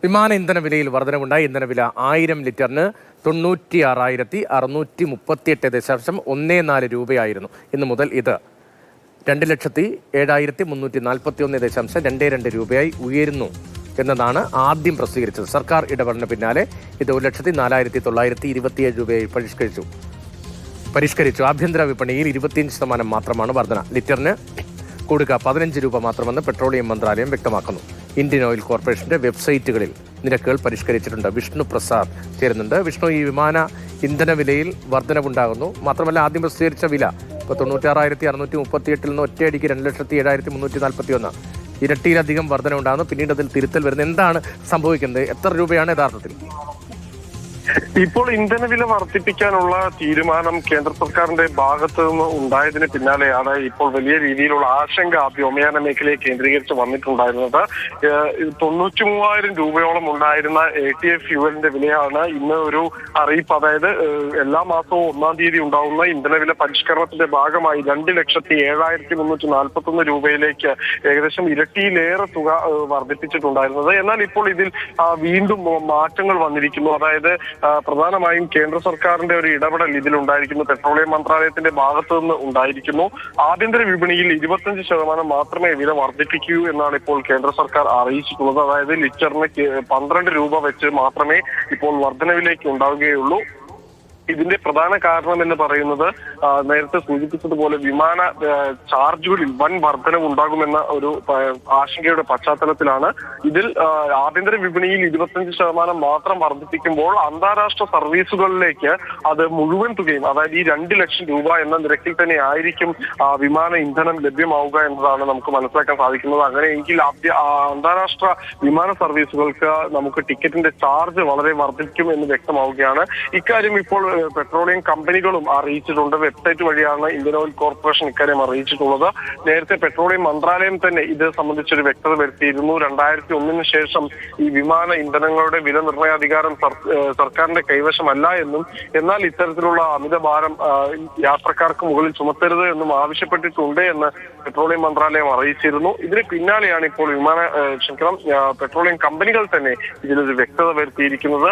വിമാന ഇന്ധന വിലയിൽ വർധനവുണ്ടായി. ഇന്ധനവില 1000 ലിറ്ററിന് 96,638.14 രൂപയായിരുന്നു. ഇന്നു മുതൽ ഇത് 2,07,341.22 രൂപയായി ഉയരുന്നു എന്നതാണ് ആദ്യം പ്രസിദ്ധീകരിച്ചത്. സർക്കാർ ഇടപെടലിന് പിന്നാലെ ഇത് 1,04,927 രൂപയായി പരിഷ്കരിച്ചു. ആഭ്യന്തര വിപണിയിൽ 25% മാത്രമാണ് വർധന. ലിറ്ററിന് കൊടുക്കുക 15 രൂപ മാത്രമെന്ന് പെട്രോളിയം മന്ത്രാലയം വ്യക്തമാക്കുന്നു. ഇന്ത്യൻ ഓയിൽ കോർപ്പറേഷന്റെ വെബ്സൈറ്റുകളിൽ നിരക്കുകൾ പരിഷ്കരിച്ചിട്ടുണ്ട്. വിഷ്ണു പ്രസാദ് ചേരുന്നുണ്ട്. വിഷ്ണു, ഈ വിമാന ഇന്ധന വിലയിൽ വർധനവുണ്ടാകുന്നു. മാത്രമല്ല, ആദ്യം പ്രസിദ്ധീകരിച്ച വില ഇപ്പോൾ 96,638 നിന്ന് ഒറ്റയടിക്ക് 2,07,341, ഇരട്ടിയിലധികം വർധന ഉണ്ടാകുന്നു. പിന്നീട് അതിൽ തിരുത്തൽ വരുന്നത്. എന്താണ് സംഭവിക്കുന്നത്? എത്ര രൂപയാണ് യഥാർത്ഥത്തിൽ? ഇപ്പോൾ ഇന്ധനവില വർദ്ധിപ്പിക്കാനുള്ള തീരുമാനം കേന്ദ്ര സർക്കാരിന്റെ ഭാഗത്തു നിന്ന് ഉണ്ടായതിന് പിന്നാലെയാണ് ഇപ്പോൾ വലിയ രീതിയിലുള്ള ആശങ്ക വ്യോമയാന മേഖലയെ കേന്ദ്രീകരിച്ച് വന്നിട്ടുണ്ടായിരുന്നത്. 93,000 രൂപയോളം ഉണ്ടായിരുന്ന ATF ഫ്യൂവലിന്റെ വിലയാണ് ഇന്ന് ഒരു അറിയിപ്പ്. അതായത് എല്ലാ മാസവും 1-ാം തീയതി ഉണ്ടാവുന്ന ഇന്ധനവില പരിഷ്കരണത്തിന്റെ ഭാഗമായി 2,07,341 രൂപയിലേക്ക് ഏകദേശം ഇരട്ടിയിലേറെ തുക വർദ്ധിപ്പിച്ചിട്ടുണ്ടായിരുന്നത്. എന്നാൽ ഇപ്പോൾ ഇതിൽ വീണ്ടും മാറ്റങ്ങൾ വന്നിരിക്കുന്നു. അതായത് പ്രധാനമായും കേന്ദ്ര സർക്കാരിന്റെ ഒരു ഇടപെടൽ ഇതിലുണ്ടായിരിക്കുന്നു. പെട്രോളിയം മന്ത്രാലയത്തിന്റെ ഭാഗത്തു നിന്ന് ഉണ്ടായിരിക്കുന്നു. ആഭ്യന്തര വിപണിയിൽ 25% മാത്രമേ വില വർദ്ധിപ്പിക്കൂ എന്നാണ് ഇപ്പോൾ കേന്ദ്ര സർക്കാർ അറിയിച്ചിട്ടുള്ളത്. അതായത് ലിറ്ററിന് 12 രൂപ വെച്ച് മാത്രമേ ഇപ്പോൾ വർധനവിലേക്ക് ഉണ്ടാവുകയുള്ളൂ. ഇതിന്റെ പ്രധാന കാരണം എന്ന് പറയുന്നത് നേരത്തെ സൂചിപ്പിച്ചതുപോലെ വിമാന ചാർജുകളിൽ വൻ വർധനവ് ഉണ്ടാകുമെന്ന ഒരു ആശങ്കയുടെ പശ്ചാത്തലത്തിലാണ്. ഇതിൽ ആഭ്യന്തര വിപണിയിൽ 25% മാത്രം വർദ്ധിപ്പിക്കുമ്പോൾ അന്താരാഷ്ട്ര സർവീസുകളിലേക്ക് അത് മുഴുവൻ തുകയും, അതായത് ഈ 2 ലക്ഷം രൂപ എന്ന നിരക്കിൽ തന്നെ ആയിരിക്കും വിമാന ഇന്ധനം ലഭ്യമാവുക എന്നതാണ് നമുക്ക് മനസ്സിലാക്കാൻ സാധിക്കുന്നത്. അങ്ങനെയെങ്കിൽ അന്താരാഷ്ട്ര വിമാന സർവീസുകൾക്ക് നമുക്ക് ടിക്കറ്റിന്റെ ചാർജ് വളരെ വർദ്ധിക്കും എന്ന് വ്യക്തമാവുകയാണ്. ഇക്കാര്യം ഇപ്പോൾ പെട്രോളിയം കമ്പനികളും അറിയിച്ചിട്ടുണ്ട്. വെബ്സൈറ്റ് വഴിയാണ് ഇന്ത്യൻ ഓയിൽ കോർപ്പറേഷൻ ഇക്കാര്യം അറിയിച്ചിട്ടുള്ളത്. നേരത്തെ പെട്രോളിയം മന്ത്രാലയം തന്നെ ഇത് സംബന്ധിച്ചൊരു വ്യക്തത വരുത്തിയിരുന്നു. 2001 ശേഷം ഈ വിമാന ഇന്ധനങ്ങളുടെ വില നിർണയാധികാരം സർക്കാരിന്റെ കൈവശമല്ല എന്നും, എന്നാൽ ഇത്തരത്തിലുള്ള അമിതഭാരം യാത്രക്കാർക്ക് മുകളിൽ ചുമത്തരുത് എന്നും ആവശ്യപ്പെട്ടിട്ടുണ്ട് എന്ന് പെട്രോളിയം മന്ത്രാലയം അറിയിച്ചിരുന്നു. ഇതിന് പിന്നാലെയാണ് ഇപ്പോൾ പെട്രോളിയം കമ്പനികൾ തന്നെ ഇതിലൊരു വ്യക്തത വരുത്തിയിരിക്കുന്നത്.